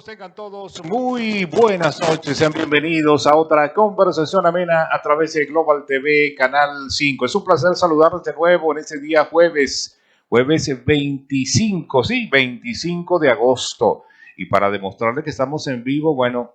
amigos, tengan todos muy buenas noches. Sean bienvenidos a otra conversación amena a través de Global TV, Canal 5. Es un placer saludarlos de nuevo en este día jueves 25, sí, 25 de agosto. Y para demostrarles que estamos en vivo, bueno,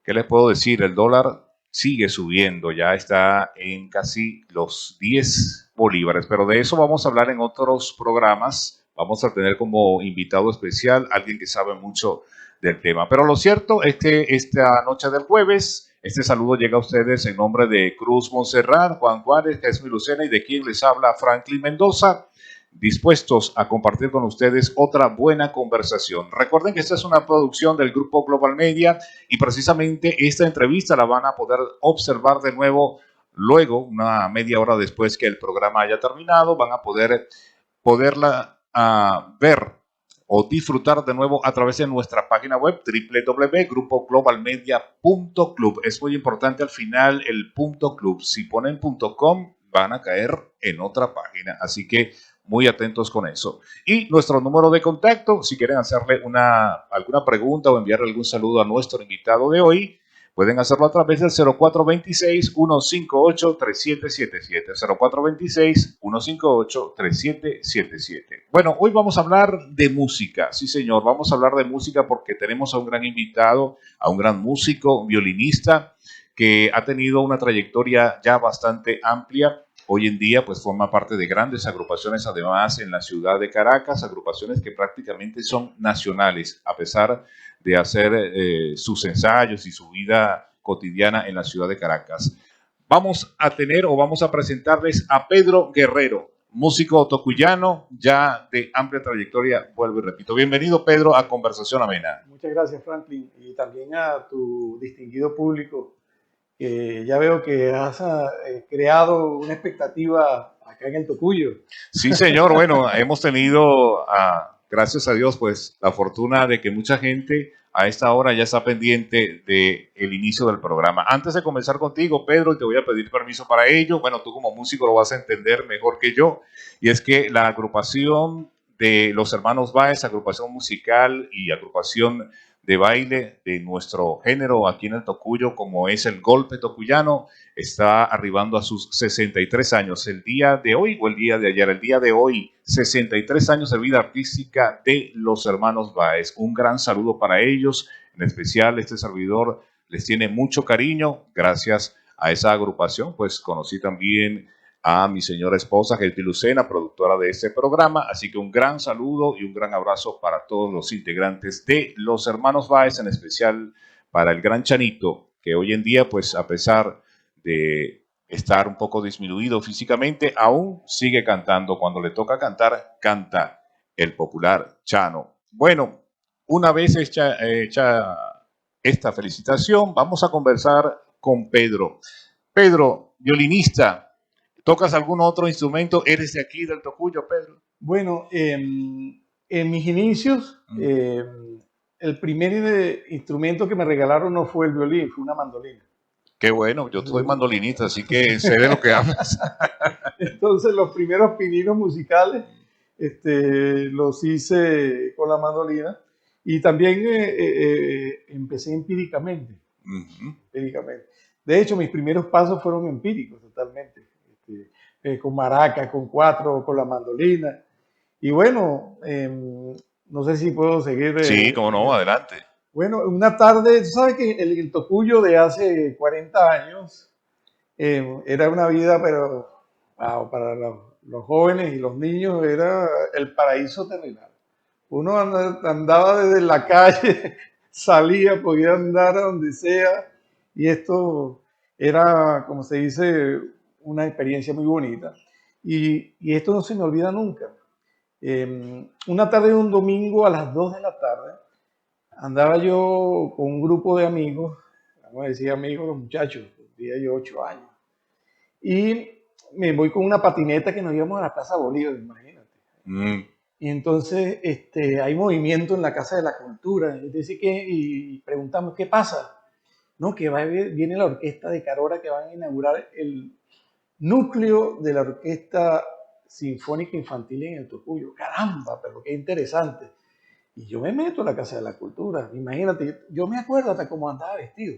¿qué les puedo decir? El dólar sigue subiendo, ya está en casi los 10 bolívares, pero de eso vamos a hablar en otros programas. Vamos a tener como invitado especial alguien que sabe mucho del tema. Pero lo cierto es que esta noche del jueves, este saludo llega a ustedes en nombre de Cruz Montserrat, Juan Juárez, Jesús Lucena y de quien les habla Franklin Mendoza, dispuestos a compartir con ustedes otra buena conversación. Recuerden que esta es una producción del Grupo Global Media y precisamente esta entrevista la van a poder observar de nuevo luego, una media hora después que el programa haya terminado, van a poderla ver o disfrutar de nuevo a través de nuestra página web www.grupoglobalmedia.club. Es muy importante al final el .club. Si ponen .com van a caer en otra página, así que muy atentos con eso. Y nuestro número de contacto, si quieren hacerle alguna pregunta o enviarle algún saludo a nuestro invitado de hoy, pueden hacerlo a través del 0426-158-3777. 0426-158-3777. Bueno, hoy vamos a hablar de música. Sí, señor, vamos a hablar de música porque tenemos a un gran invitado, a un gran músico, un violinista, que ha tenido una trayectoria ya bastante amplia. Hoy en día, pues forma parte de grandes agrupaciones, además en la ciudad de Caracas, agrupaciones que prácticamente son nacionales, a pesar de hacer sus ensayos y su vida cotidiana en la ciudad de Caracas. Vamos a presentarles a Pedro Guerrero, músico tocuyano, ya de amplia trayectoria, vuelvo y repito. Bienvenido, Pedro, a Conversación Amena. Muchas gracias, Franklin, y también a tu distinguido público. Ya veo que has creado una expectativa acá en el Tocuyo. Sí, señor. Bueno, hemos tenido, gracias a Dios, pues la fortuna de que mucha gente a esta hora ya está pendiente del inicio del programa. Antes de comenzar contigo, Pedro, y te voy a pedir permiso para ello. Bueno, tú como músico lo vas a entender mejor que yo. Y es que la agrupación de los hermanos Báez, agrupación musical y agrupación de baile de nuestro género aquí en el Tocuyo, como es el golpe tocuyano, está arribando a sus 63 años. El día de hoy o el día de ayer, el día de hoy, 63 años de vida artística de los hermanos Báez. Un gran saludo para ellos, en especial este servidor les tiene mucho cariño. Gracias a esa agrupación, pues conocí también a mi señora esposa, Jesús Lucena, productora de este programa. Así que un gran saludo y un gran abrazo para todos los integrantes de los hermanos Báez, en especial para el gran Chanito, que hoy en día, pues a pesar de estar un poco disminuido físicamente, aún sigue cantando. Cuando le toca cantar, canta el popular Chano. Bueno, una vez hecha esta felicitación, vamos a conversar con Pedro. Pedro, violinista, ¿tocas algún otro instrumento? ¿Eres de aquí, del Tocuyo, Pedro? Bueno, en mis inicios, el primer instrumento que me regalaron no fue el violín, fue una mandolina. Qué bueno, yo soy mandolinista, así que sé de lo que hablas. Entonces, los primeros pininos musicales los hice con la mandolina y también empecé empíricamente. Empíricamente. De hecho, mis primeros pasos fueron empíricos totalmente, con maracas, con cuatro, con la mandolina. Y bueno, no sé si puedo seguir. Sí, cómo no, adelante. Bueno, una tarde, tú sabes que el Tocuyo de hace 40 años era una vida, pero wow, para los jóvenes y los niños era el paraíso terrenal. Uno andaba desde la calle, salía, podía andar a donde sea, y esto era, como se dice, una experiencia muy bonita. Y esto no se me olvida nunca. Una tarde de un domingo a las 2 de la tarde, andaba yo con un grupo de amigos, vamos a decir amigos, los muchachos, tenía yo 8 años, y me voy con una patineta que nos íbamos a la Plaza Bolívar, imagínate. Y entonces hay movimiento en la Casa de la Cultura, y preguntamos, ¿qué pasa? No, que viene la orquesta de Carora que van a inaugurar el núcleo de la Orquesta Sinfónica Infantil en el Tocuyo. Caramba, pero qué interesante. Y yo me meto a la Casa de la Cultura. Imagínate, yo me acuerdo hasta cómo andaba vestido.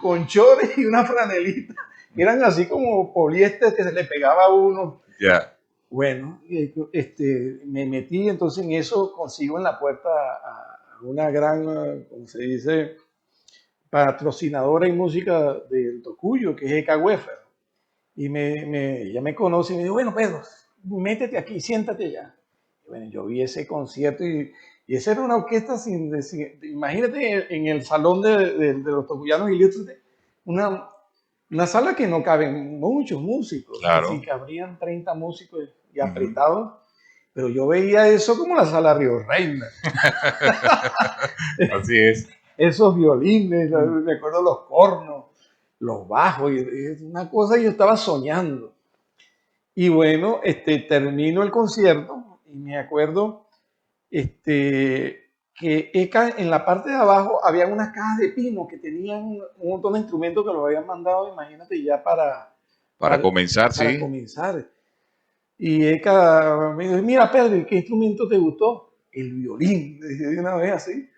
Con chores y una franelita. Que eran así como poliéster que se le pegaba a uno. Ya. Bueno, me metí, entonces en eso consigo en la puerta a una gran, como se dice, patrocinadora en música del Tocuyo, que es Eka Wefer. Y ella me conoce y me dijo, bueno, Pedro, métete aquí, siéntate ya. Y bueno, yo vi ese concierto y esa era una orquesta imagínate en el salón de los tocuyanos ilustres, una sala que no caben muchos músicos, Claro. así que habrían 30 músicos y apretados, pero yo veía eso como la sala Río Reina. Así es. Esos violines, me acuerdo los cornos, los bajos, y es una cosa que yo estaba soñando. Y bueno, termino el concierto y me acuerdo que en la parte de abajo había unas cajas de pino que tenían un montón de instrumentos que los habían mandado, imagínate, ya Para comenzar, para sí. comenzar. Y Eka me dijo, mira Pedro, ¿qué instrumento te gustó? El violín, dije de una vez así.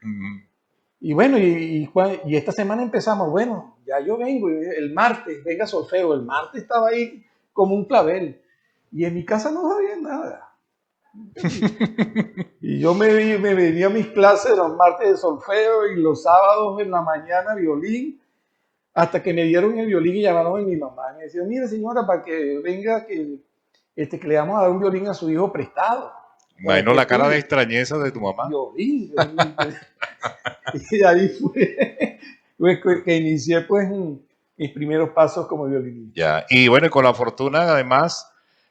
Y bueno, y esta semana empezamos, bueno, ya yo vengo, el martes, venga solfeo, el martes estaba ahí como un clavel. Y en mi casa no sabía nada. Y yo me venía a mis clases los martes de solfeo y los sábados en la mañana violín, hasta que me dieron el violín y llamaron a mi mamá. Me decían, mire señora, para que venga, que le vamos a dar un violín a su hijo prestado. Imagino la cara de extrañeza de tu mamá. Violín. Y ahí fue que inicié pues mis primeros pasos como violinista. Ya, y bueno, con la fortuna además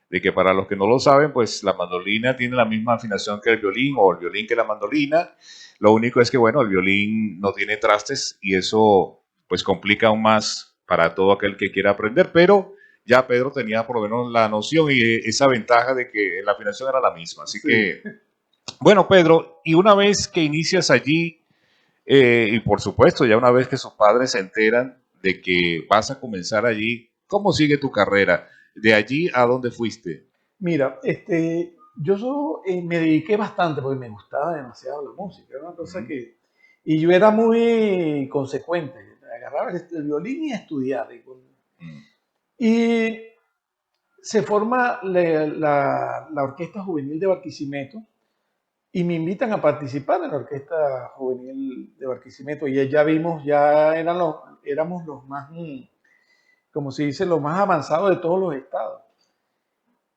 de que para los que no lo saben, pues la mandolina tiene la misma afinación que el violín o el violín que la mandolina. Lo único es que, bueno, el violín no tiene trastes y eso pues complica aún más para todo aquel que quiera aprender, pero ya Pedro tenía por lo menos la noción y esa ventaja de que la afinación era la misma. Así Sí. que, bueno, Pedro, y una vez que inicias allí, y por supuesto, ya una vez que sus padres se enteran de que vas a comenzar allí, ¿cómo sigue tu carrera? ¿De allí a dónde fuiste? Mira, yo me dediqué bastante porque me gustaba demasiado la música, era una cosa que... Y yo era muy consecuente, agarraba el violín y a estudiar. Y se forma la Orquesta Juvenil de Barquisimeto y me invitan a participar en la Orquesta Juvenil de Barquisimeto. Y ya vimos, éramos los más, como se dice, los más avanzados de todos los estados.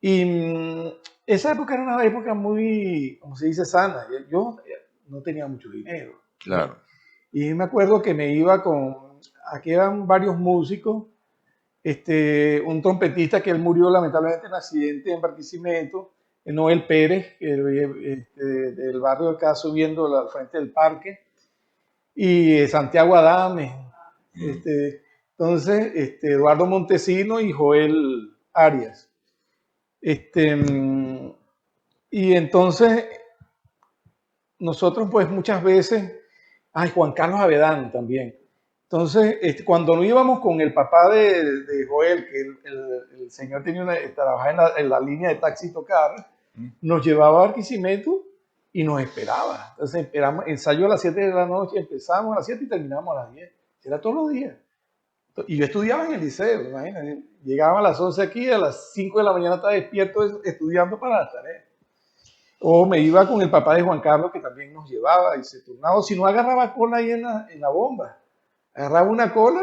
Y esa época era una época muy, como se dice, sana. Yo no tenía mucho dinero. Claro. Y me acuerdo que me iba aquí eran varios músicos, un trompetista que él murió lamentablemente en un accidente en Barquisimeto, Noel Pérez, del barrio acá subiendo al frente del parque, y Santiago Adames, entonces Eduardo Montesino y Joel Arias. Y entonces nosotros pues muchas veces, Juan Carlos Avedán también. Entonces, cuando no íbamos con el papá de Joel, que el señor trabajaba en la línea de taxi tocar, nos llevaba a Barquisimeto y nos esperaba. Entonces, esperamos, ensayo a las 7 de la noche, empezamos a las 7 y terminamos a las 10. Era todos los días. Y yo estudiaba en el liceo, imagínate. Llegaba a las 11 aquí, a las 5 de la mañana estaba despierto estudiando para las tareas. O me iba con el papá de Juan Carlos, que también nos llevaba y se turnaba. O si no, agarraba cola ahí en la bomba. Agarraba una cola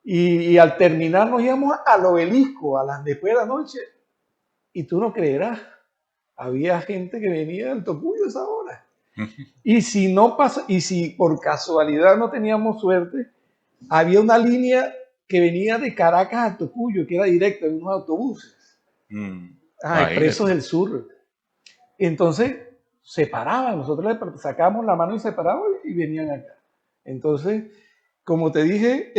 y al terminar nos íbamos al obelisco después de la noche. Y tú no creerás, había gente que venía del Tocuyo a esa hora. Y si por casualidad no teníamos suerte, había una línea que venía de Caracas a Tocuyo, que era directa en unos autobuses. Expresos del Sur. Entonces se paraban, nosotros le sacábamos la mano y se paraban y venían acá. Entonces, como te dije,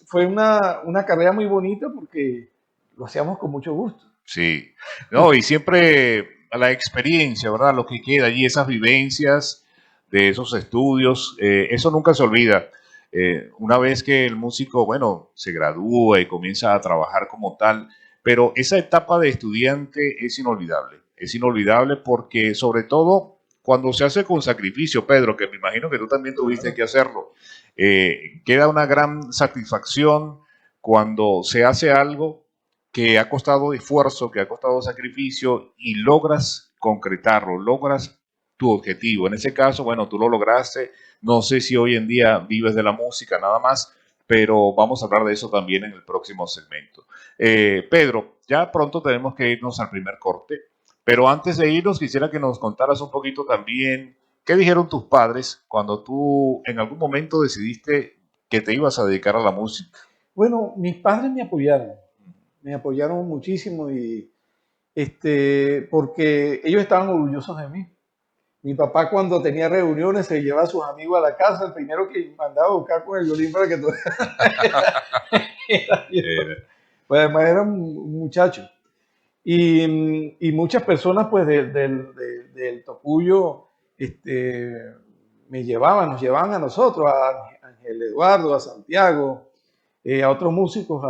fue una carrera muy bonita porque lo hacíamos con mucho gusto. Sí, no, y siempre la experiencia, ¿verdad? Lo que queda allí, esas vivencias de esos estudios, eso nunca se olvida. Una vez que el músico, bueno, se gradúa y comienza a trabajar como tal, pero esa etapa de estudiante es inolvidable porque sobre todo cuando se hace con sacrificio, Pedro, que me imagino que tú también tuviste que hacerlo, queda una gran satisfacción cuando se hace algo que ha costado esfuerzo, que ha costado sacrificio y logras concretarlo, logras tu objetivo. En ese caso, bueno, tú lo lograste. No sé si hoy en día vives de la música nada más, pero vamos a hablar de eso también en el próximo segmento. Pedro, ya pronto tenemos que irnos al primer corte, pero antes de irnos quisiera que nos contaras un poquito también qué dijeron tus padres cuando tú en algún momento decidiste que te ibas a dedicar a la música. Bueno, mis padres me apoyaron muchísimo y porque ellos estaban orgullosos de mí. Mi papá cuando tenía reuniones se llevaba a sus amigos a la casa, el primero que mandaba a buscar con el violín para que todo era yo. Pues además era un muchacho. Y muchas personas pues del Tocuyo nos llevaban a nosotros, a Ángel Eduardo, a Santiago, a otros músicos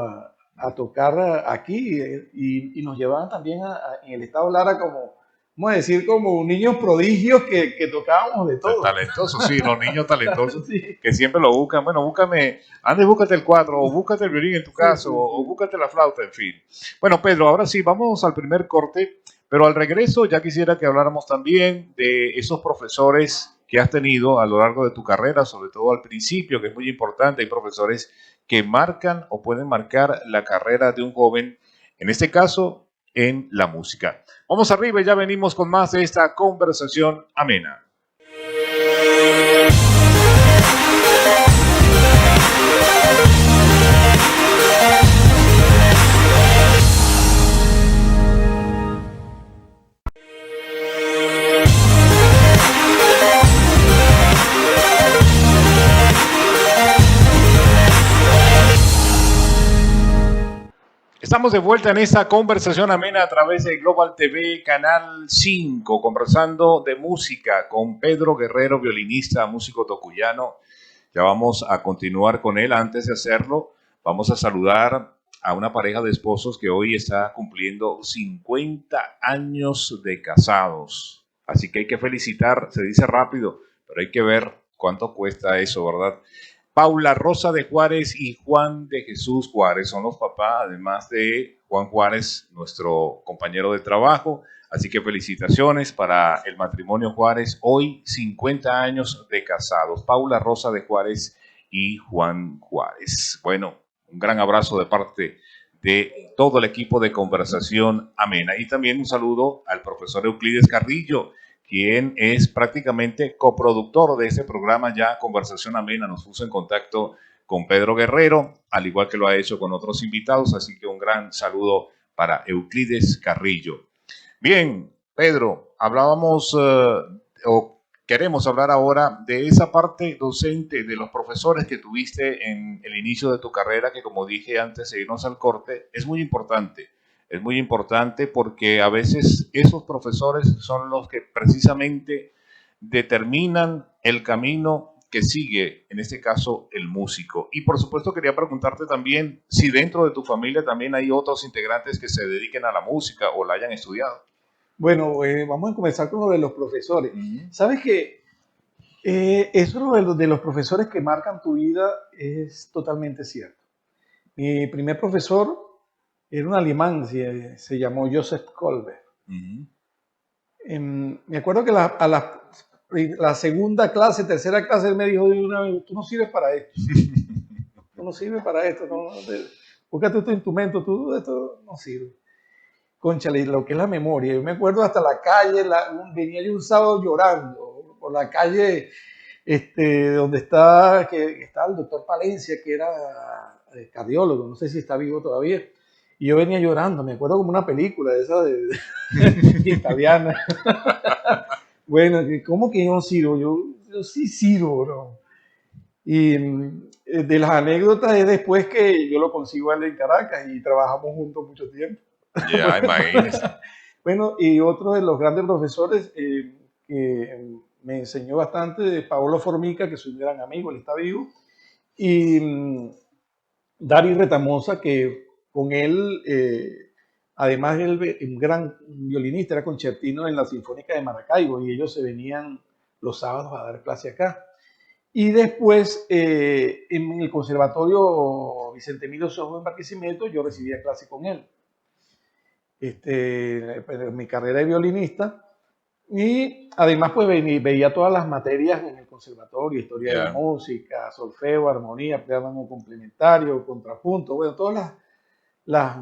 a tocar aquí y nos llevaban también en el estado Lara como, vamos a decir, como niños prodigios que tocábamos de todo. Talentosos, sí, los niños talentosos Sí. que siempre lo buscan. Bueno, búscame, Andes, búscate el cuatro, o búscate el violín en tu caso, o búscate la flauta, en fin. Bueno, Pedro, ahora sí, vamos al primer corte, pero al regreso ya quisiera que habláramos también de esos profesores que has tenido a lo largo de tu carrera, sobre todo al principio, que es muy importante. Hay profesores que marcan o pueden marcar la carrera de un joven, en este caso, en la música. Vamos arriba y ya venimos con más de esta conversación amena. Estamos de vuelta en esta conversación amena a través de Global TV, Canal 5, conversando de música con Pedro Guerrero, violinista, músico tocuyano. Ya vamos a continuar con él. Antes de hacerlo, vamos a saludar a una pareja de esposos que hoy está cumpliendo 50 años de casados. Así que hay que felicitar, se dice rápido, pero hay que ver cuánto cuesta eso, ¿verdad? Paula Rosa de Juárez y Juan de Jesús Juárez son los papás, además de Juan Juárez, nuestro compañero de trabajo. Así que felicitaciones para el matrimonio Juárez, hoy 50 años de casados. Paula Rosa de Juárez y Juan Juárez. Bueno, un gran abrazo de parte de todo el equipo de Conversación Amena. Y también un saludo al profesor Euclides Carrillo, quien es prácticamente coproductor de este programa ya Conversación Amena. Nos puso en contacto con Pedro Guerrero, al igual que lo ha hecho con otros invitados, así que un gran saludo para Euclides Carrillo. Bien, Pedro, hablábamos o queremos hablar ahora de esa parte docente de los profesores que tuviste en el inicio de tu carrera, que como dije antes de irnos al corte, es muy importante. Es muy importante porque a veces esos profesores son los que precisamente determinan el camino que sigue, en este caso, el músico. Y por supuesto quería preguntarte también si dentro de tu familia también hay otros integrantes que se dediquen a la música o la hayan estudiado. Bueno, vamos a comenzar con lo de los profesores. ¿Sabes qué? Eso de los profesores que marcan tu vida es totalmente cierto. Mi primer profesor era un alemán, se llamó Joseph Kolbe. Me acuerdo que la segunda clase, tercera clase, él me dijo de una vez, tú no sirves para esto. Tú no sirves para esto. Búscate tu instrumento, tú esto no sirve. Cónchale, lo que es la memoria. Yo me acuerdo hasta la calle, venía yo un sábado llorando por la calle donde está el doctor Palencia, que era cardiólogo, no sé si está vivo todavía. Y yo venía llorando, me acuerdo como una película de esa de italiana. Bueno, ¿cómo que yo no sirvo? Yo sí sirvo, ¿no? Y de las anécdotas es después que yo lo consigo a él en Caracas y trabajamos juntos mucho tiempo. Ya, imagínese. Bueno, y otro de los grandes profesores que me enseñó bastante es Paolo Formica, que soy un gran amigo, él está vivo, y Dari Retamosa, que con él Además, él, un gran violinista, era concertino en la Sinfónica de Maracaibo y ellos se venían los sábados a dar clase acá. Y después, en el Conservatorio Vicente Emilio Sojo en Barquisimeto, yo recibía clase con él. Mi carrera de violinista. Y además, pues veía todas las materias en el conservatorio, historia de la música, solfeo, armonía, piano complementario, contrapunto, bueno, todas las,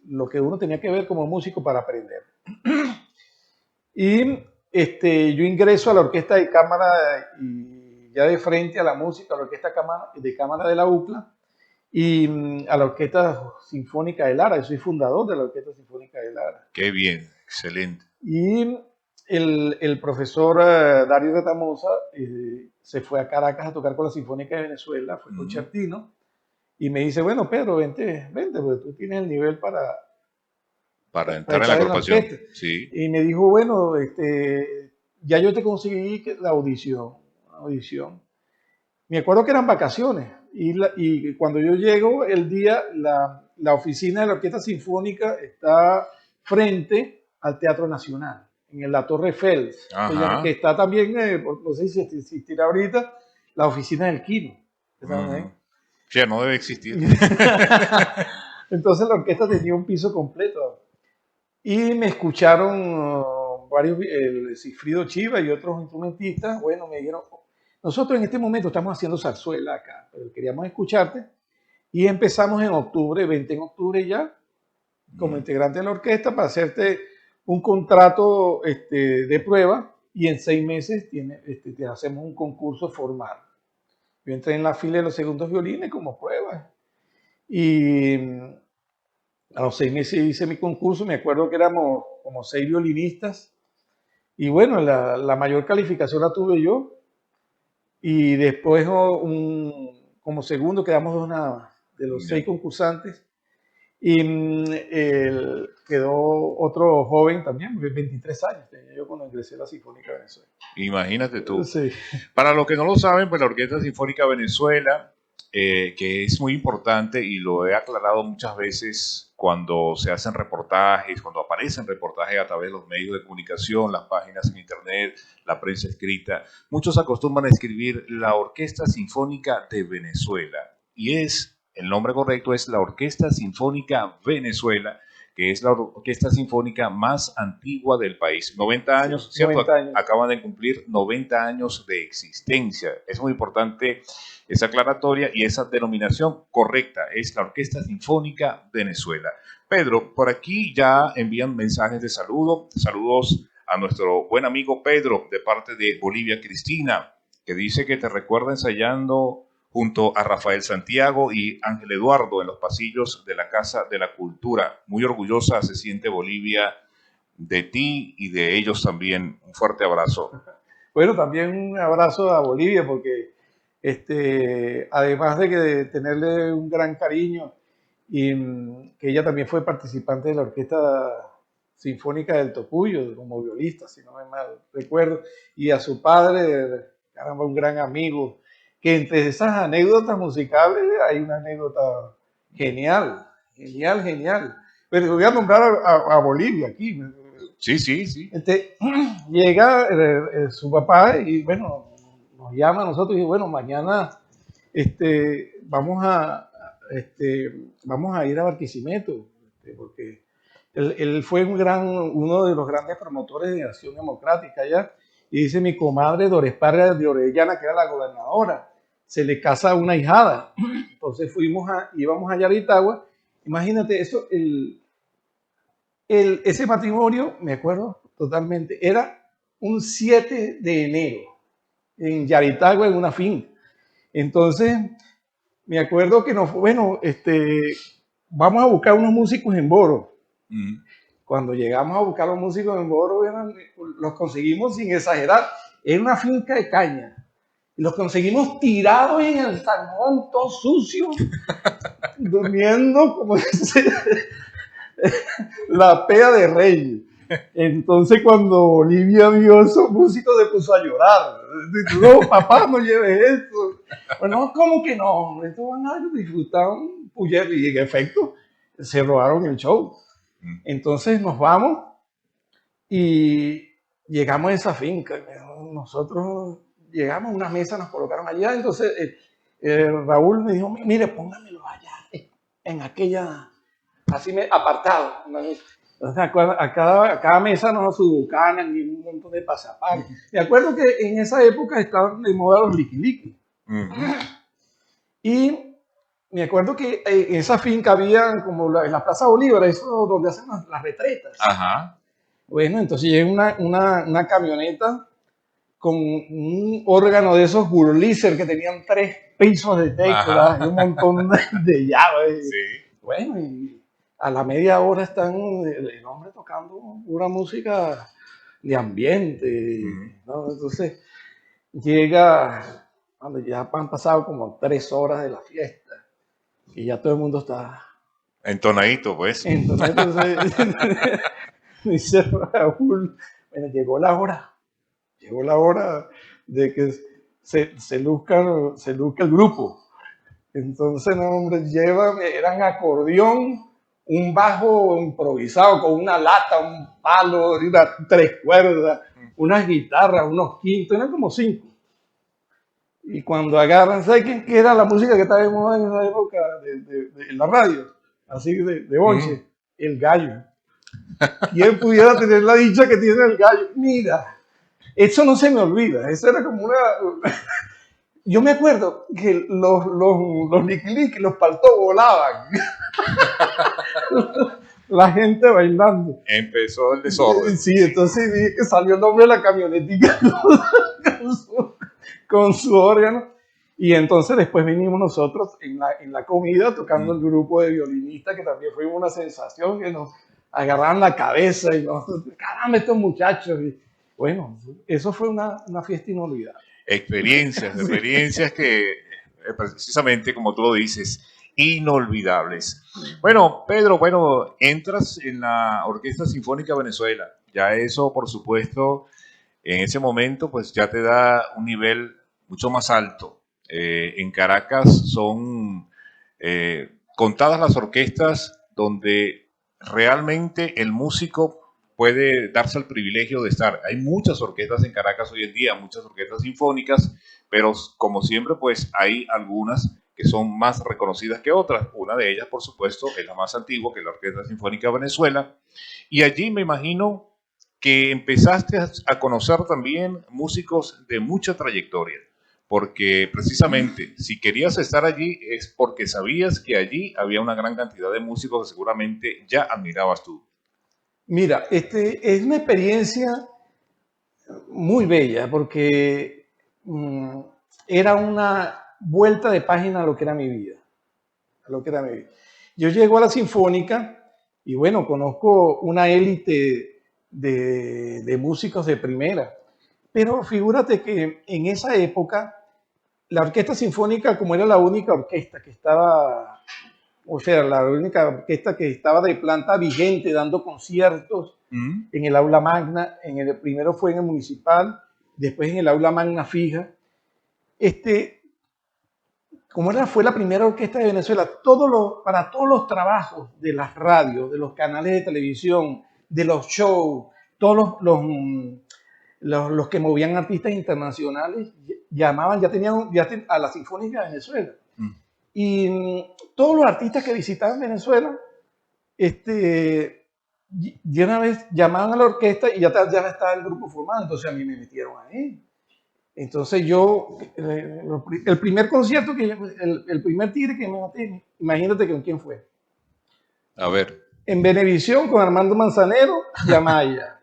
lo que uno tenía que ver como músico para aprender. Y yo ingreso a la orquesta de cámara y ya de frente a la música, a la orquesta de cámara de la UCLA y a la Orquesta Sinfónica de Lara. Yo soy fundador de la Orquesta Sinfónica de Lara. Qué bien, excelente. Y el profesor Dario Retamosa se fue a Caracas a tocar con la Sinfónica de Venezuela, fue concertino, y me dice, bueno, Pedro, vente, porque tú tienes el nivel para entrar en la agrupación. Sí. Y me dijo, bueno, ya yo te conseguí la audición. Me acuerdo que eran vacaciones, y cuando yo llego, el día, la oficina de la Orquesta Sinfónica está frente al Teatro Nacional, en la Torre Eiffel, que está también, no sé si existirá ahorita, la oficina del Kino. Ya no debe existir. Entonces la orquesta tenía un piso completo. Y me escucharon varios, Sigfrido Chiva y otros instrumentistas. Bueno, me dijeron, nosotros en este momento estamos haciendo zarzuela acá, pero queríamos escucharte. Y empezamos en octubre, 20 en octubre ya, como integrante de la orquesta, para hacerte un contrato de prueba, y en 6 meses te hacemos un concurso formal. Yo entré en la fila de los segundos violines como prueba. Y a los 6 meses hice mi concurso. Me acuerdo que éramos como 6 violinistas. Y bueno, la mayor calificación la tuve yo. Y después, como segundo, quedamos 2 nada más de los 6 concursantes. Y quedó otro joven también, 23 años tenía yo cuando ingresé a la Sinfónica de Venezuela. Imagínate tú. Sí. Para los que no lo saben, pues la Orquesta Sinfónica de Venezuela, que es muy importante y lo he aclarado muchas veces cuando se hacen reportajes, cuando aparecen reportajes a través de los medios de comunicación, las páginas en internet, la prensa escrita, muchos acostumbran a escribir la Orquesta Sinfónica de Venezuela, y el nombre correcto es la Orquesta Sinfónica Venezuela, que es la orquesta sinfónica más antigua del país. 90 años, sí, ¿cierto? 90 años. Acaban de cumplir 90 años de existencia. Es muy importante esa aclaratoria, y esa denominación correcta es la Orquesta Sinfónica Venezuela. Pedro, por aquí ya envían mensajes de saludo. Saludos a nuestro buen amigo Pedro, de parte de Bolivia Cristina, que dice que te recuerda ensayando junto a Rafael Santiago y Ángel Eduardo en los pasillos de la Casa de la Cultura. Muy orgullosa se siente Bolivia de ti y de ellos también. Un fuerte abrazo. Bueno, también un abrazo a Bolivia, porque además de tenerle un gran cariño, y que ella también fue participante de la Orquesta Sinfónica del Tocuyo como violista, si no me mal recuerdo, y a su padre, caramba, un gran amigo, que entre esas anécdotas musicales hay una anécdota genial. Pero voy a nombrar a Bolivia aquí. Sí. Llega su papá y bueno, nos llama a nosotros y dice, bueno, mañana vamos a ir a Barquisimeto, porque él fue uno de los grandes promotores de Acción Democrática allá. Y dice, mi comadre Doris Parra de Orellana, que era la gobernadora, se le casa una ahijada. Entonces íbamos a Yaritagua. Imagínate eso, ese matrimonio, me acuerdo totalmente, era un 7 de enero en Yaritagua, en una finca. Entonces, me acuerdo que vamos a buscar unos músicos en Boro. Cuando llegamos a buscar los músicos en Boro, los conseguimos sin exagerar, en una finca de caña. Y los conseguimos tirados en el salmón, todo sucio, durmiendo como la pea de rey. Entonces, cuando Bolivia vio a esos músicos, se puso a llorar. No, papá, no lleves esto. Bueno, ¿cómo que no? Estos van a disfrutar un puyer. Y en efecto, se robaron el show. Entonces nos vamos y llegamos a esa finca. Nosotros llegamos a una mesa, nos colocaron allá. Entonces Raúl me dijo, mire, póngamelo allá, en aquella, así apartado. Entonces a cada mesa nos subucanan y un montón de pasapalos. Me acuerdo que en esa época estaban de moda los liqui-liqui. Y me acuerdo que en esa finca había como en la Plaza Bolívar, eso donde hacen las retretas. Ajá. Bueno, entonces llega una camioneta con un órgano de esos Burlizer que tenían 3 pisos de teclas y un montón de llaves. Sí. Bueno, y a la media hora están el hombre tocando una música de ambiente, ¿no? Entonces llega, cuando ya han pasado como 3 horas de la fiesta y ya todo el mundo está entonadito, pues. Entonces dice Raúl, bueno, llegó la hora de que se luzca el grupo. Entonces, no, hombre, eran acordeón, un bajo improvisado con una lata, un palo, 3 cuerdas, unas guitarras, unos quintos, eran como 5. Y cuando agarran, ¿sabes qué era la música que estaba de moda en esa época de la radio? Así de bonche, el gallo. ¿Quién pudiera tener la dicha que tiene el gallo? Mira, eso no se me olvida, eso era como una... Yo me acuerdo que los liqui-liqui, los paltos volaban. La gente bailando. Empezó el desorden. Sí, entonces vi que salió el hombre de la camionetica con su órgano. Y entonces después vinimos nosotros en la comida tocando el grupo de violinistas, que también fue una sensación, que nos agarraban la cabeza y nos, caramba, estos muchachos. Y, bueno, eso fue una fiesta inolvidable. Experiencias que precisamente como tú lo dices, inolvidables. Bueno, Pedro, entras en la Orquesta Sinfónica Venezuela. Ya eso, por supuesto, en ese momento, pues ya te da un nivel mucho más alto. En Caracas son contadas las orquestas donde realmente el músico puede darse el privilegio de estar. Hay muchas orquestas en Caracas hoy en día, muchas orquestas sinfónicas, pero como siempre, pues hay algunas que son más reconocidas que otras. Una de ellas, por supuesto, es la más antigua, que es la Orquesta Sinfónica Venezuela. Y allí me imagino que empezaste a conocer también músicos de mucha trayectoria, porque precisamente si querías estar allí es porque sabías que allí había una gran cantidad de músicos que seguramente ya admirabas tú. Mira, es una experiencia muy bella porque era una vuelta de página a lo que era mi vida. Yo llego a la Sinfónica y bueno, conozco una élite de músicos de primera. Pero figúrate que en esa época la Orquesta Sinfónica, como era la única orquesta que estaba, o sea, la única orquesta que estaba de planta vigente dando conciertos en el aula magna, primero fue en el municipal, después en el aula magna fija. Fue la primera orquesta de Venezuela, para todos los trabajos de las radios, de los canales de televisión, de los shows, todos los que movían artistas internacionales llamaban, a la Sinfónica de Venezuela. Y todos los artistas que visitaban Venezuela, de una vez llamaban a la orquesta y ya estaba el grupo formado, entonces a mí me metieron ahí. Entonces el primer concierto, el primer tigre que me maté, imagínate con quién fue. A ver. En Venevisión con Armando Manzanero y Amaya.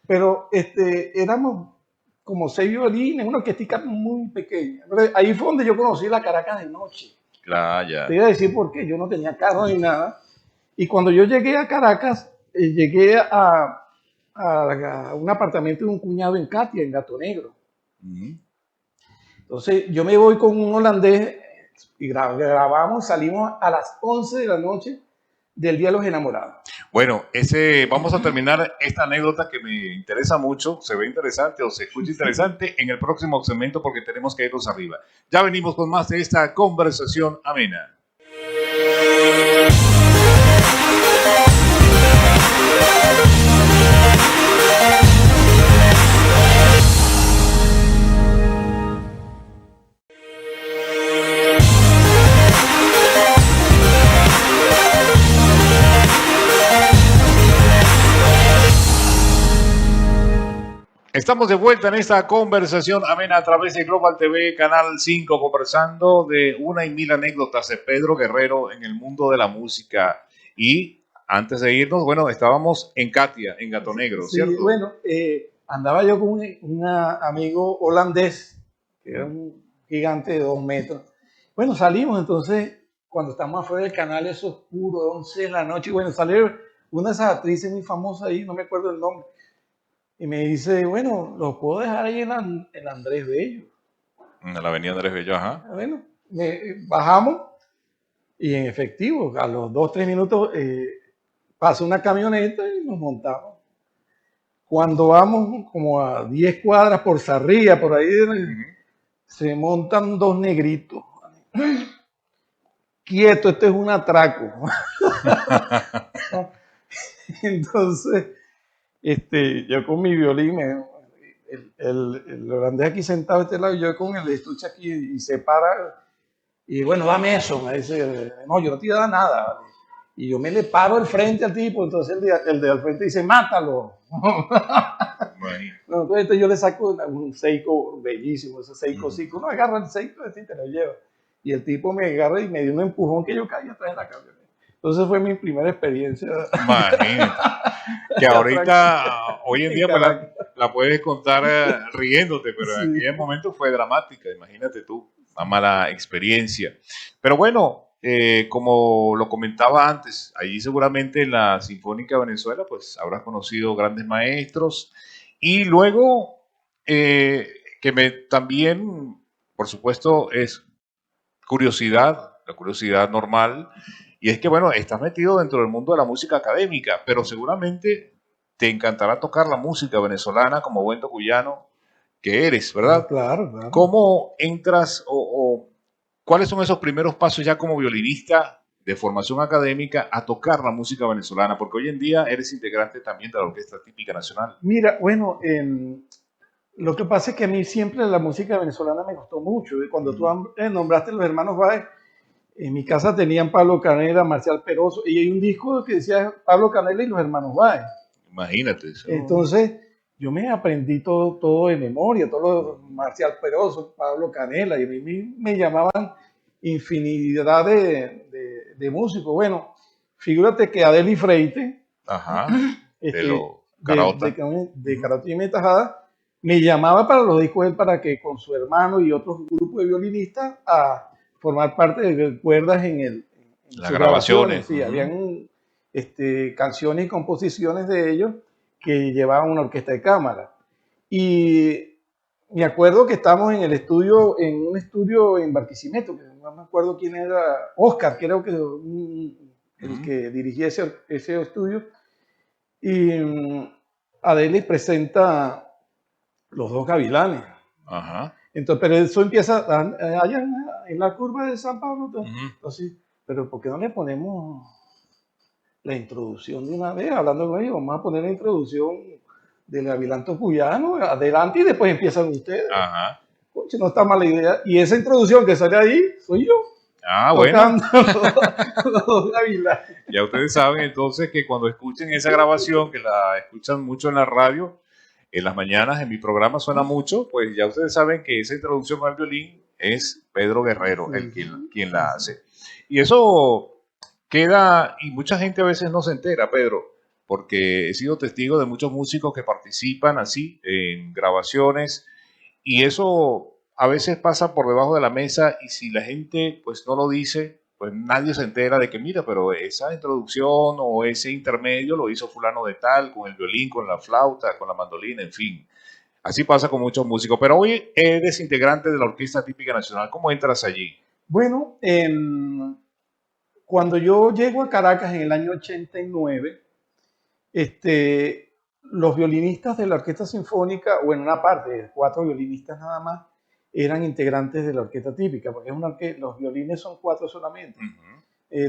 Pero éramos como 6 violines, una orquestica muy pequeña. Ahí fue donde yo conocí la Caracas de noche. Claro, ya. Te iba a decir por qué, yo no tenía carro ni nada. Y cuando yo llegué a Caracas, llegué a un apartamento de un cuñado en Catia, en Gato Negro. Entonces yo me voy con un holandés y grabamos, salimos a las 11 de la noche del Día de los Enamorados. Bueno, vamos a terminar esta anécdota que me interesa mucho, se ve interesante o se escucha interesante en el próximo segmento porque tenemos que irnos arriba. Ya venimos con más de esta conversación amena. Estamos de vuelta en esta conversación amena a través de Global TV, Canal 5, conversando de una y mil anécdotas de Pedro Guerrero en el mundo de la música. Y antes de irnos, bueno, estábamos en Katia, en Gato Negro, Sí, ¿cierto? bueno, andaba yo con un amigo holandés, que era un gigante de 2 metros. Bueno, salimos entonces, cuando estamos afuera del canal, es oscuro, 11 de la noche, y bueno, sale una de esas actrices muy famosas ahí, no me acuerdo el nombre, y me dice, bueno, los puedo dejar ahí en Andrés Bello. En la avenida Andrés Bello, ajá. Bueno, bajamos y en efectivo, a los 2, 3 minutos pasa una camioneta y nos montamos. Cuando vamos como a 10 cuadras por Sarria, por ahí, se montan 2 negritos. Quieto, este es un atraco. Entonces, yo con mi violín, el holandés aquí sentado a este lado, yo con el estuche aquí y se para. Y bueno, dame eso. Me dice, no, yo no te voy a dar nada. ¿Vale? Y yo me le paro el frente al tipo, entonces el de al frente dice, mátalo. No, entonces yo le saco un Seiko bellísimo, ese Seiko 5. Uno agarra el Seiko y te lo lleva. Y el tipo me agarra y me dio un empujón que yo caí atrás de la camioneta. Entonces fue mi primera experiencia. Imagínate. Que ahorita, hoy en día, pues la puedes contar riéndote, pero en aquel momento fue dramática, imagínate tú, una mala experiencia. Pero bueno, como lo comentaba antes, allí seguramente en la Sinfónica de Venezuela, pues habrás conocido grandes maestros y luego también, por supuesto, es curiosidad, la curiosidad normal, y es que, bueno, estás metido dentro del mundo de la música académica, pero seguramente te encantará tocar la música venezolana como buen tocuyano que eres, ¿verdad? Claro, claro. ¿Cómo entras o cuáles son esos primeros pasos ya como violinista de formación académica a tocar la música venezolana? Porque hoy en día eres integrante también de la Orquesta Típica Nacional. Mira, bueno, lo que pasa es que a mí siempre la música venezolana me gustó mucho. Cuando tú nombraste los hermanos Báez, en mi casa tenían Pablo Canela, Marcial Peroso, y hay un disco que decía Pablo Canela y los hermanos Báez. Imagínate eso. Entonces, yo me aprendí todo de memoria, todo lo de Marcial Peroso, Pablo Canela, y a mí me llamaban infinidad de músicos. Bueno, figúrate que Adeli Freite, Ajá, de Carota y Metajada, me llamaba para los discos de él para que con su hermano y otros grupos de violinistas a formar parte de cuerdas en las grabaciones. Sí, habían canciones y composiciones de ellos que llevaban una orquesta de cámara. Y me acuerdo que estábamos en un estudio en Barquisimeto, que no me acuerdo quién era, Oscar, creo que el que dirigía ese estudio. Y Adele presenta Los Dos Gavilanes. Ajá. Entonces, pero eso empieza allá en la curva de San Pablo. Entonces, pero ¿por qué no le ponemos la introducción de una vez? Hablando con ellos, vamos a poner la introducción del Gavilán Tocuyano adelante y después empiezan ustedes. Ajá. Conche, no está mala idea. Y esa introducción que sale ahí, soy yo. Ah, bueno. Los Dos Gavilanes. Ya ustedes saben entonces que cuando escuchen esa grabación, que la escuchan mucho en la radio, en las mañanas en mi programa suena mucho, pues ya ustedes saben que esa introducción al violín es Pedro Guerrero, quien la hace. Y eso queda, y mucha gente a veces no se entera, Pedro, porque he sido testigo de muchos músicos que participan así en grabaciones, y eso a veces pasa por debajo de la mesa, y si la gente pues no lo dice, pues nadie se entera de que, mira, pero esa introducción o ese intermedio lo hizo fulano de tal, con el violín, con la flauta, con la mandolina, en fin. Así pasa con muchos músicos. Pero hoy eres integrante de la Orquesta Típica Nacional. ¿Cómo entras allí? Bueno, cuando yo llego a Caracas en el año 89, los violinistas de la Orquesta Sinfónica, o en una parte, 4 violinistas nada más, eran integrantes de la orquesta típica, porque los violines son 4 solamente,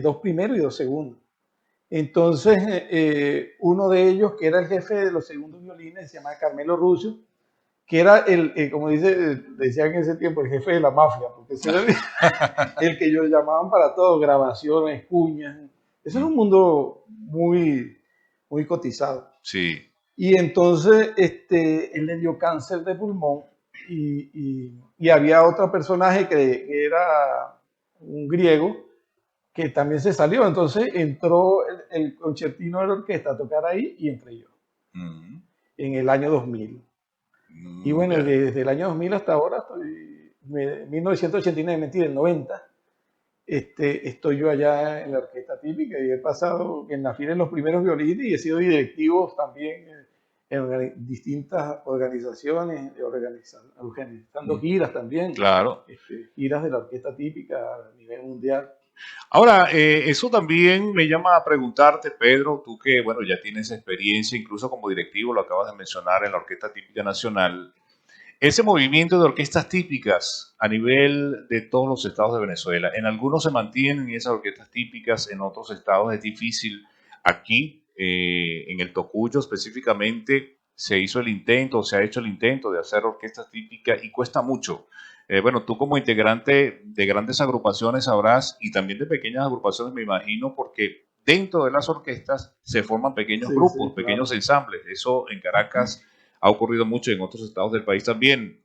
2 primeros y 2 segundos. Entonces, uno de ellos, que era el jefe de los segundos violines, se llama Carmelo Russo, que era como decían en ese tiempo, el jefe de la mafia, porque ese era el que ellos llamaban para todo, grabaciones, cuñas. Eso era un mundo muy cotizado. Sí. Y entonces él le dio cáncer de pulmón y había otro personaje que era un griego que también se salió. Entonces entró el concertino de la orquesta a tocar ahí y entré yo en el año 2000. Y bueno, Ya. desde el año 2000 hasta ahora, 1989, mentira, el 90, estoy yo allá en la orquesta típica y he pasado en la fila de los primeros violines y he sido directivo también en distintas organizaciones, organizando giras también, Claro. giras de la orquesta típica a nivel mundial. Ahora, eso también me llama a preguntarte, Pedro, tú que, bueno, ya tienes experiencia, incluso como directivo, lo acabas de mencionar en la Orquesta Típica Nacional, ese movimiento de orquestas típicas a nivel de todos los estados de Venezuela, en algunos se mantienen esas orquestas típicas, en otros estados es difícil. Aquí, en el Tocuyo específicamente, se hizo el intento, se ha hecho el intento de hacer orquestas típicas y cuesta mucho. Bueno, tú como integrante de grandes agrupaciones sabrás y también de pequeñas agrupaciones me imagino porque dentro de las orquestas se forman pequeños Sí, grupos, sí, pequeños claro. ensambles. Eso en Caracas ha ocurrido mucho en otros estados del país también.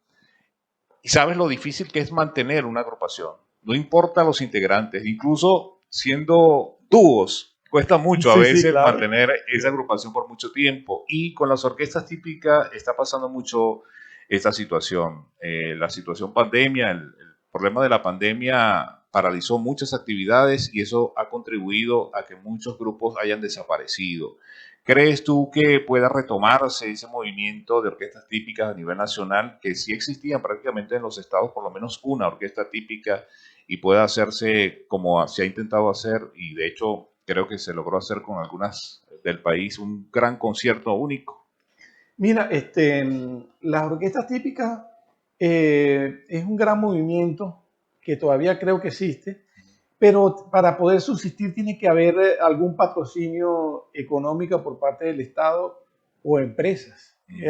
Y sabes lo difícil que es mantener una agrupación. No importa los integrantes, incluso siendo dúos, cuesta mucho a Sí, sí, veces claro. mantener esa agrupación por mucho tiempo. Y con las orquestas típicas está pasando mucho esta situación. La situación pandemia, el problema de la pandemia paralizó muchas actividades y eso ha contribuido a que muchos grupos hayan desaparecido. ¿Crees tú que pueda retomarse ese movimiento de orquestas típicas a nivel nacional, que sí existía prácticamente en los estados, por lo menos una orquesta típica, y pueda hacerse como se ha intentado hacer, y de hecho creo que se logró hacer con algunas del país, un gran concierto único? Mira, las orquestas típicas es un gran movimiento que todavía creo que existe, pero para poder subsistir tiene que haber algún patrocinio económico por parte del Estado o empresas. Ujú.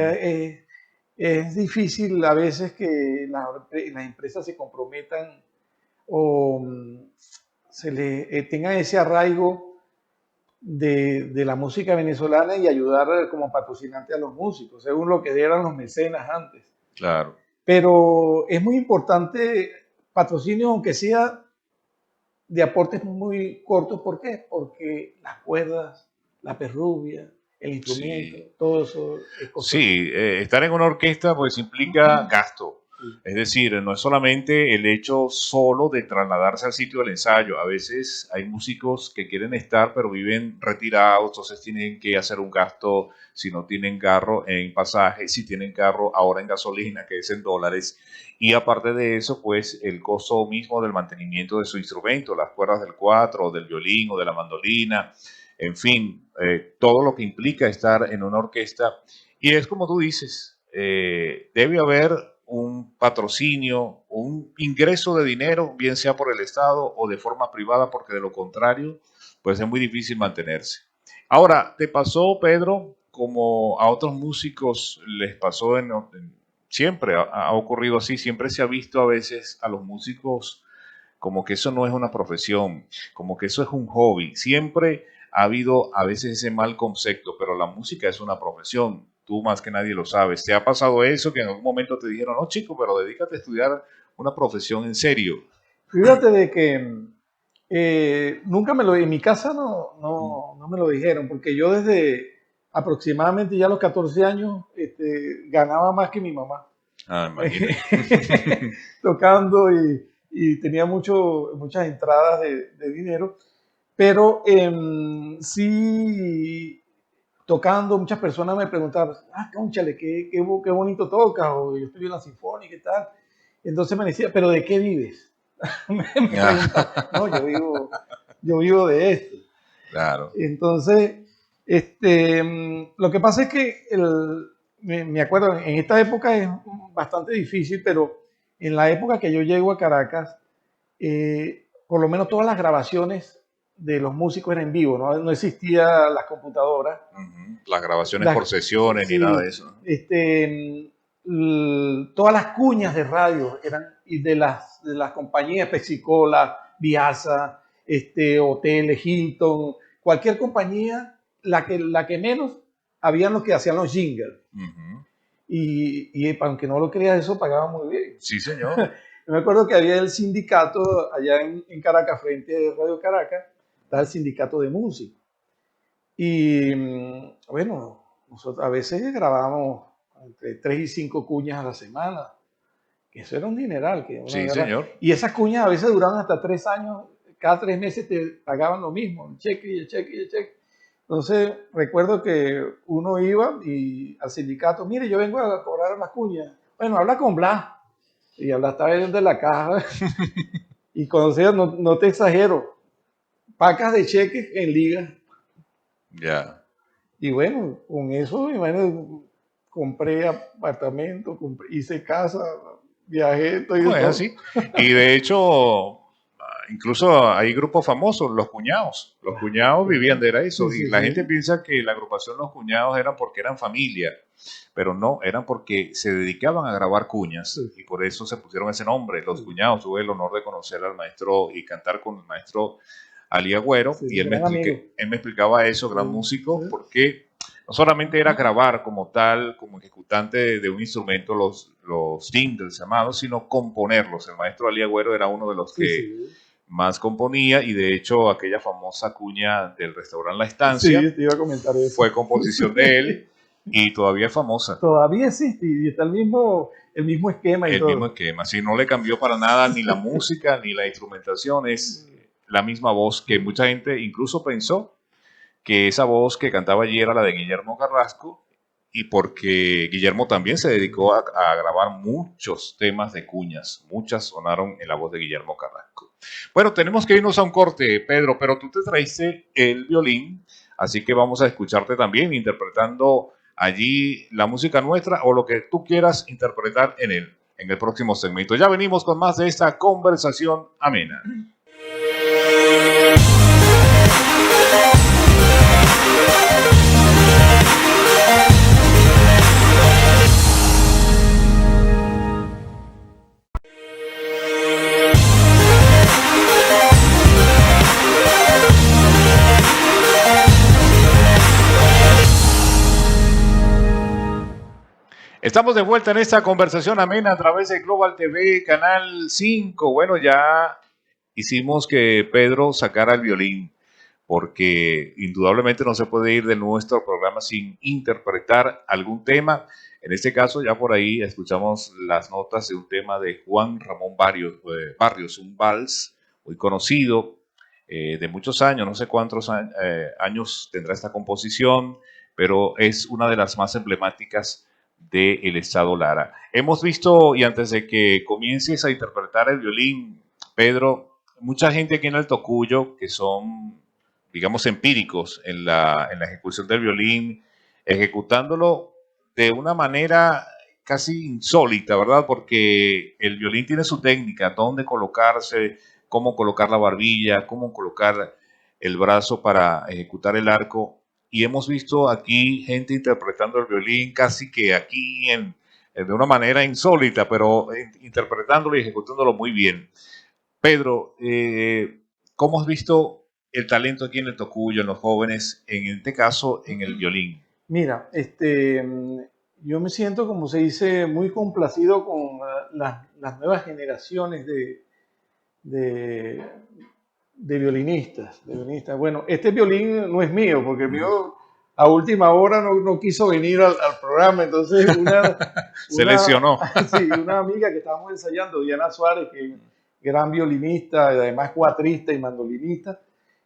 Es difícil a veces que las empresas se comprometan o se le tengan ese arraigo de la música venezolana y ayudar como patrocinante a los músicos, según lo que eran los mecenas antes. Claro. Pero es muy importante patrocinio, aunque sea de aportes muy cortos. ¿Por qué? Porque las cuerdas, la perrubia, el instrumento, Sí. todo eso es costoso. Sí, estar en una orquesta pues implica gasto. Sí, Es decir, no es solamente el hecho solo de trasladarse al sitio del ensayo. A veces hay músicos que quieren estar pero viven retirados, entonces tienen que hacer un gasto si no tienen carro en pasaje, si tienen carro ahora en gasolina, que es en dólares. Y aparte de eso, pues el costo mismo del mantenimiento de su instrumento, las cuerdas del cuatro, del violín o de la mandolina, en fin, todo lo que implica estar en una orquesta. Y es como tú dices, debe haber un patrocinio, un ingreso de dinero, bien sea por el Estado o de forma privada, porque de lo contrario, pues es muy difícil mantenerse. Ahora, ¿te pasó, Pedro, como a otros músicos les pasó siempre ha ocurrido así, siempre se ha visto a veces a los músicos como que eso no es una profesión, como que eso es un hobby. Siempre ha habido a veces ese mal concepto, pero la música es una profesión. Tú más que nadie lo sabes. ¿Te ha pasado eso que en algún momento te dijeron, no, chico, pero dedícate a estudiar una profesión en serio? fíjate de que nunca en mi casa Mm. no me lo dijeron, porque yo desde aproximadamente ya los 14 años ganaba más que mi mamá. Ah, imagínate. Tocando y tenía muchas entradas de dinero, pero sí tocando, muchas personas me preguntaban, cónchale, qué bonito tocas, o yo estoy en la sinfónica y tal. Entonces me decía, ¿pero de qué vives? Me preguntaba, no, yo vivo de esto. Claro. Entonces, lo que pasa es que me acuerdo, en esta época es bastante difícil, pero en la época que yo llego a Caracas, por lo menos todas las grabaciones de los músicos era en vivo, no existía las computadoras. Las grabaciones por sesiones sí, ni nada de eso. Todas las cuñas de radio eran y de las compañías Pepsi-Cola, Viasa, hoteles, Hilton, cualquier compañía, la que menos, habían los que hacían los jingles. Y aunque no lo creas, eso pagaba muy bien. Sí, señor. Yo me acuerdo que había el sindicato allá en Caracas, frente a Radio Caracas, estaba el sindicato de músicos. Y bueno, nosotros a veces grabábamos entre 3 y 5 cuñas a la semana, que eso era un dineral. Sí, señor. Y esas cuñas a veces duraban hasta 3 años, cada 3 meses te pagaban lo mismo, el cheque y el cheque y el cheque. Entonces recuerdo que uno iba y al sindicato, mire, yo vengo a cobrar las cuñas. Bueno, habla con Blas. Y Blas estaba de la caja. Y cuando no te exagero, pacas de cheques en liga. Ya. Y bueno, con eso, bueno, compré apartamento, hice casa, viajé, todo No, es eso. así. Y de hecho, incluso hay grupos famosos, Los Cuñados. Los Cuñados vivían de eso. Sí, Y sí, la sí. gente piensa que la agrupación Los Cuñados eran porque eran familia. Pero no, eran porque se dedicaban a grabar cuñas. Sí. Y por eso se pusieron ese nombre, Los Cuñados. Tuve el honor de conocer al maestro y cantar con el maestro Ali Agüero. Sí, Y él gran amigo. me explicaba eso, gran músico, porque no solamente era grabar como tal, como ejecutante de un instrumento, los jingles llamados, sino componerlos. El maestro Ali Agüero era uno de los que más componía, y de hecho aquella famosa cuña del restaurante La Estancia, te iba a comentar eso. fue composición de él y todavía es famosa. Todavía existe y está el mismo esquema y El todo. mismo esquema, sí, no le cambió para nada ni la música ni la instrumentación, es la misma voz que mucha gente incluso pensó que esa voz que cantaba allí era la de Guillermo Carrasco, y porque Guillermo también se dedicó a grabar muchos temas de cuñas, muchas sonaron en la voz de Guillermo Carrasco. Bueno, tenemos que irnos a un corte, Pedro, pero tú te traiste el violín, así que vamos a escucharte también interpretando allí la música nuestra o lo que tú quieras interpretar en el próximo segmento. Ya venimos con más de esta conversación amena. Estamos de vuelta en esta conversación amena a través de Global TV, Canal 5. Bueno, ya hicimos que Pedro sacara el violín, porque indudablemente no se puede ir de nuestro programa sin interpretar algún tema. En este caso, ya por ahí escuchamos las notas de un tema de Juan Ramón Barrios, un vals muy conocido, de muchos años, no sé cuántos años tendrá esta composición, pero es una de las más emblemáticas del Estado Lara. Hemos visto, y antes de que comiences a interpretar el violín, Pedro, mucha gente aquí en el Tocuyo que son, digamos, empíricos en la ejecución del violín, ejecutándolo de una manera casi insólita, ¿verdad? Porque el violín tiene su técnica, dónde colocarse, cómo colocar la barbilla, cómo colocar el brazo para ejecutar el arco. Y hemos visto aquí gente interpretando el violín casi que aquí de una manera insólita, pero interpretándolo y ejecutándolo muy bien. Pedro, ¿cómo has visto el talento aquí en el Tocuyo, en los jóvenes, en este caso en el violín? Mira, yo me siento, como se dice, muy complacido con las nuevas generaciones de violinistas. Bueno, este violín no es mío, porque el mío a última hora no quiso venir al programa, entonces se lesionó. Sí, una amiga que estábamos ensayando, Diana Suárez, que es gran violinista, y además cuatrista y mandolinista,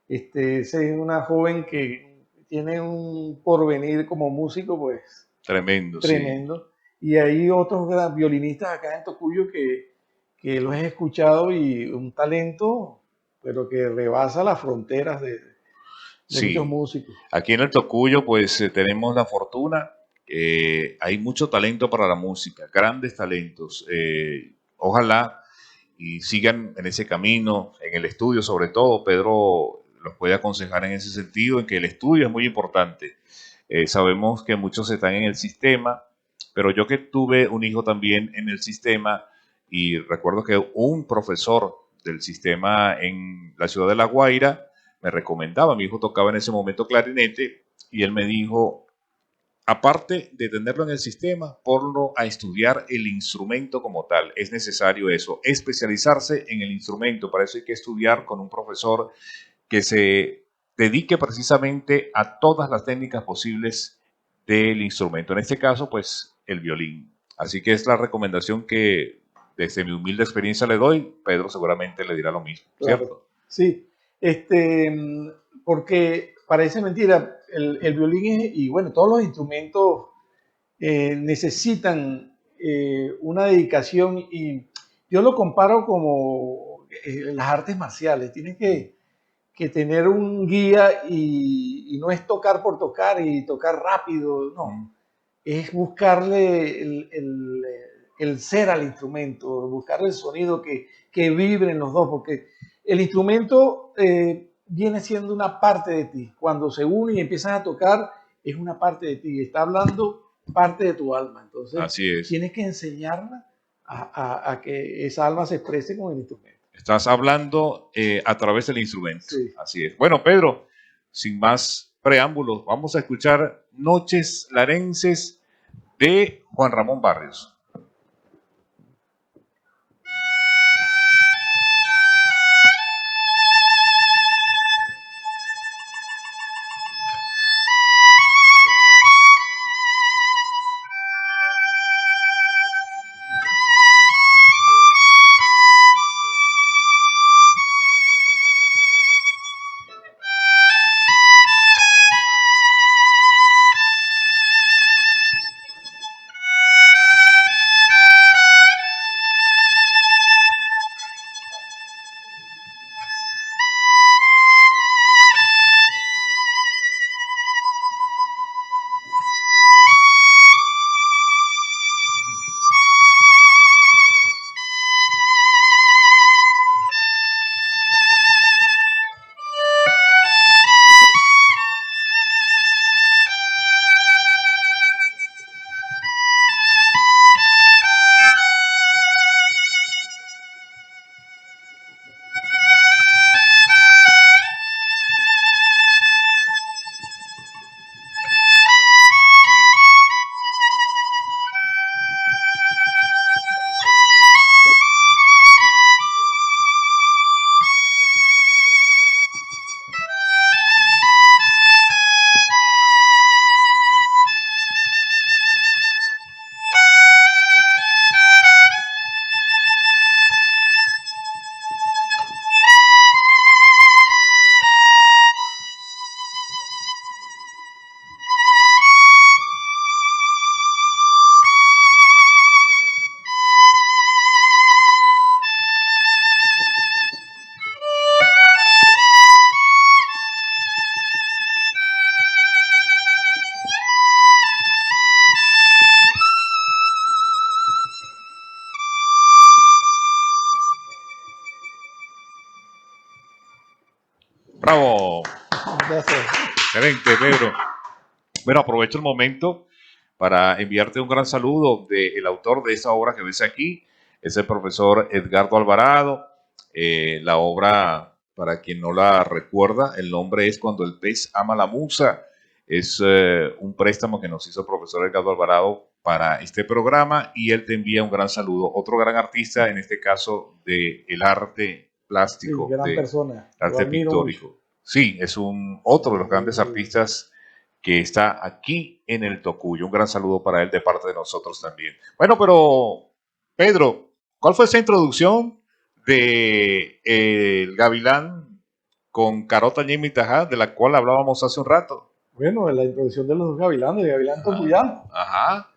es una joven que tiene un porvenir como músico, pues tremendo. Tremendo. Sí. Y hay otros violinistas acá en Tocuyo que los he escuchado y un talento, pero que rebasa las fronteras de muchos músicos. Aquí en el Tocuyo, pues tenemos la fortuna, hay mucho talento para la música, grandes talentos. Ojalá y sigan en ese camino, en el estudio sobre todo. Pedro los puede aconsejar en ese sentido, en que el estudio es muy importante. Sabemos que muchos están en el sistema, pero yo que tuve un hijo también en el sistema, y recuerdo que un profesor del sistema en la ciudad de La Guaira me recomendaba, mi hijo tocaba en ese momento clarinete, y él me dijo, aparte de tenerlo en el sistema, ponlo a estudiar el instrumento como tal. Es necesario eso, especializarse en el instrumento. Para eso hay que estudiar con un profesor que se dedique precisamente a todas las técnicas posibles del instrumento. En este caso, pues, el violín. Así que es la recomendación que desde mi humilde experiencia le doy. Pedro seguramente le dirá lo mismo, Claro. ¿cierto? Sí, porque parece mentira, el violín y bueno, todos los instrumentos necesitan una dedicación y yo lo comparo como las artes marciales. Tienes que tener un guía y no es tocar por tocar y tocar rápido, no. Es buscarle el ser al instrumento, buscarle el sonido que vibre en los dos, porque el instrumento viene siendo una parte de ti. Cuando se une y empiezas a tocar, es una parte de ti, está hablando parte de tu alma. Entonces, Así es. tienes que enseñarla a que esa alma se exprese con el instrumento. Estás hablando a través del instrumento. Sí. Así es. Bueno, Pedro, sin más preámbulos, vamos a escuchar Noches Larenses de Juan Ramón Barrios. ¡Bravo! Gracias. Excelente, Pedro. Bueno, aprovecho el momento para enviarte un gran saludo del autor de esa obra que ves aquí, es el profesor Edgardo Alvarado. La obra, para quien no la recuerda, el nombre es Cuando el pez ama la musa. Es un préstamo que nos hizo el profesor Edgardo Alvarado para este programa y él te envía un gran saludo. Otro gran artista, en este caso, del arte plástico, Sí, gran de persona. arte Lo admiro pictórico. mucho. Sí, es otro de los grandes artistas que está aquí en el Tocuyo. Un gran saludo para él de parte de nosotros también. Bueno, pero Pedro, ¿cuál fue esa introducción de el Gavilán con Carota Ñima y Tajá, de la cual hablábamos hace un rato? Bueno, la introducción de los dos gavilanes, el gavilán tocuyano. Ajá.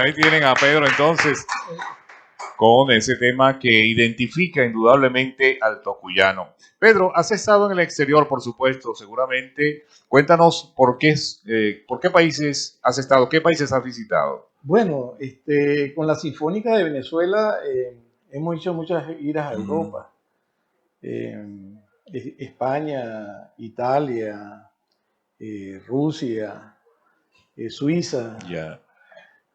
ahí tienen a Pedro entonces con ese tema que identifica indudablemente al tocuyano. Pedro, has estado en el exterior, por supuesto, seguramente. Cuéntanos por qué países has estado, qué países has visitado. Bueno, con la Sinfónica de Venezuela hemos hecho muchas giras a Europa. España, Italia, Rusia, Suiza. Ya.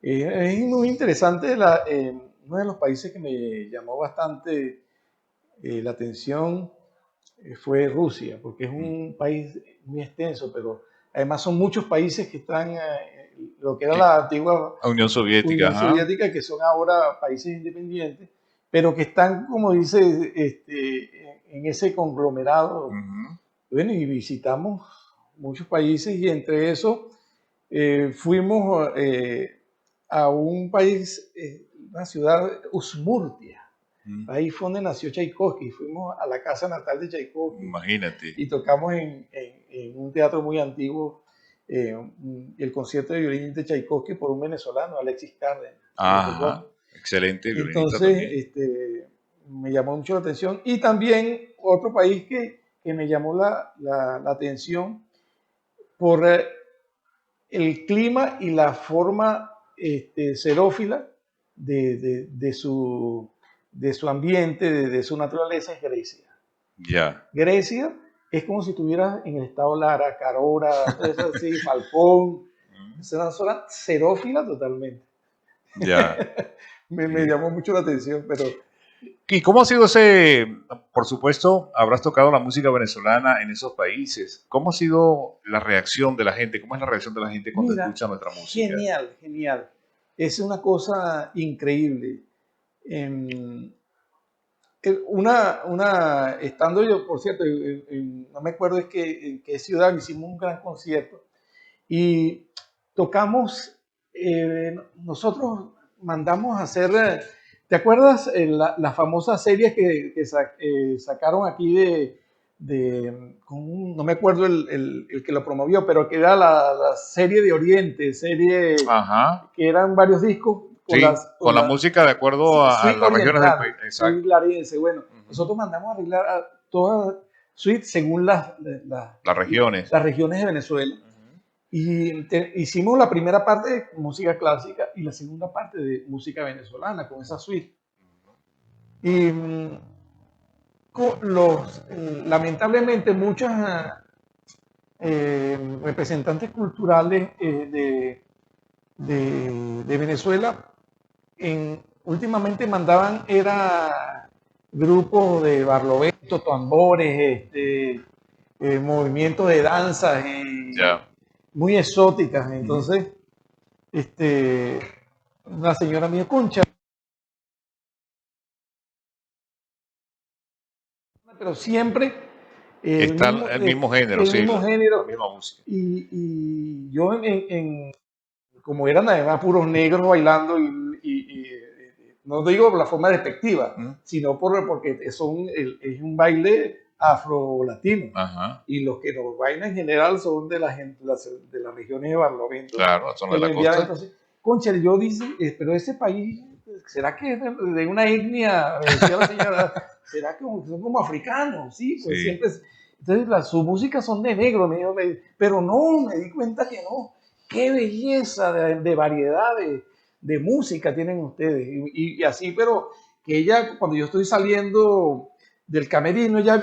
Es muy interesante, uno de los países que me llamó bastante la atención fue Rusia, porque es un país muy extenso, pero además son muchos países que están, lo que era la antigua Unión Soviética, Unión Soviética, que son ahora países independientes, pero que están, como dice, en ese conglomerado. Bueno, y visitamos muchos países y entre eso fuimos a un país, una ciudad, Usmurtia. Ahí fue donde nació Tchaikovsky. Fuimos a la casa natal de Tchaikovsky. Imagínate. Y tocamos en un teatro muy antiguo el concierto de violín de Tchaikovsky por un venezolano, Alexis Cárdenas. Ajá, excelente violinista. Entonces, me llamó mucho la atención. Y también otro país que me llamó la atención por el clima y la forma xerófila de su ambiente, de su naturaleza, es Grecia. Ya. Grecia es como si estuvieras en el estado Lara, Carora, así, Falcón. Es una zona xerófila totalmente. Ya. me llamó mucho la atención, pero... ¿Y cómo ha sido por supuesto, habrás tocado la música venezolana en esos países? ¿Cómo ha sido la reacción de la gente? ¿Cómo es la reacción de la gente cuando escucha nuestra música? Genial, genial. Es una cosa increíble. Estando yo, por cierto, no me acuerdo en qué ciudad, hicimos un gran concierto y tocamos, nosotros mandamos a hacer, ¿te acuerdas la famosa serie que sacaron aquí no me acuerdo el que lo promovió, pero que era la serie de Oriente, Ajá. que eran varios discos con la música de acuerdo a las regiones del país. Exacto. Bueno, nosotros mandamos a arreglar a toda suite según las regiones. Las regiones de Venezuela. Y hicimos la primera parte de música clásica y la segunda parte de música venezolana con esa suite. Y lamentablemente muchos representantes culturales de Venezuela últimamente mandaban grupos de barlovento, tambores, movimientos de danza muy exóticas. Entonces, una señora mía, concha, pero siempre está el mismo género, el mismo género, la misma música. Y yo como eran además puros negros bailando y no digo la forma despectiva, sino porque es un baile afro-latino. Y los que nos bailan en general son de las regiones de Barlovento. Claro, son de la costa. Entonces, concha, yo dice, pero ese país, ¿será que es de una etnia? Decía la señora, ¿será que son como africanos? Sí, pues sí. Siempre. Entonces, su música son de negro, pero no, me di cuenta que no. Qué belleza de variedad de música tienen ustedes. Y así, pero que ella, cuando yo estoy saliendo del camerino, ella,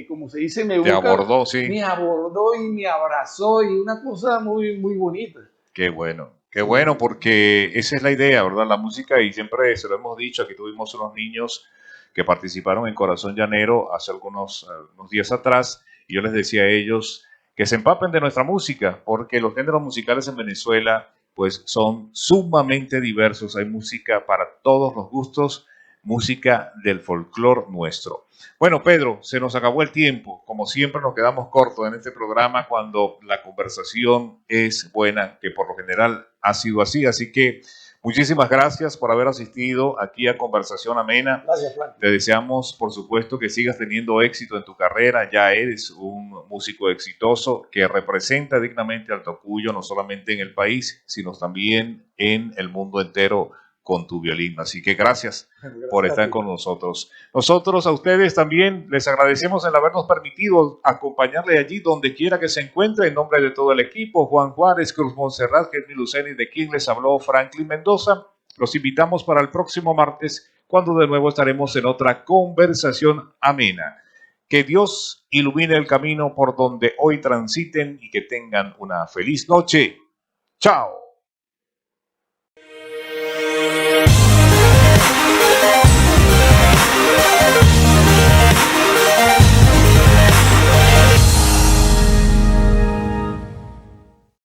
como se dice, me abordó, sí. Me abordó y me abrazó y una cosa muy, muy bonita. Qué bueno. Qué bueno, porque esa es la idea, ¿verdad? La música, y siempre se lo hemos dicho, aquí tuvimos unos niños que participaron en Corazón Llanero hace unos días atrás, y yo les decía a ellos que se empapen de nuestra música, porque los géneros musicales en Venezuela pues son sumamente diversos, hay música para todos los gustos, música del folclore nuestro. Bueno, Pedro, se nos acabó el tiempo, como siempre nos quedamos cortos en este programa cuando la conversación es buena, que por lo general ha sido así que Muchísimas gracias por haber asistido aquí a Conversación Amena. Gracias, Juan. Te deseamos, por supuesto, que sigas teniendo éxito en tu carrera. Ya eres un músico exitoso que representa dignamente al Tocuyo, no solamente en el país, sino también en el mundo entero con tu violín. Así que gracias por estar con nosotros. Nosotros a ustedes también les agradecemos el habernos permitido acompañarle allí donde quiera que se encuentre. En nombre de todo el equipo, Juan Juárez, Cruz Montserrat, Germín Luceni, de quien les habló Franklin Mendoza. Los invitamos para el próximo martes, cuando de nuevo estaremos en otra conversación amena. Que Dios ilumine el camino por donde hoy transiten y que tengan una feliz noche. Chao.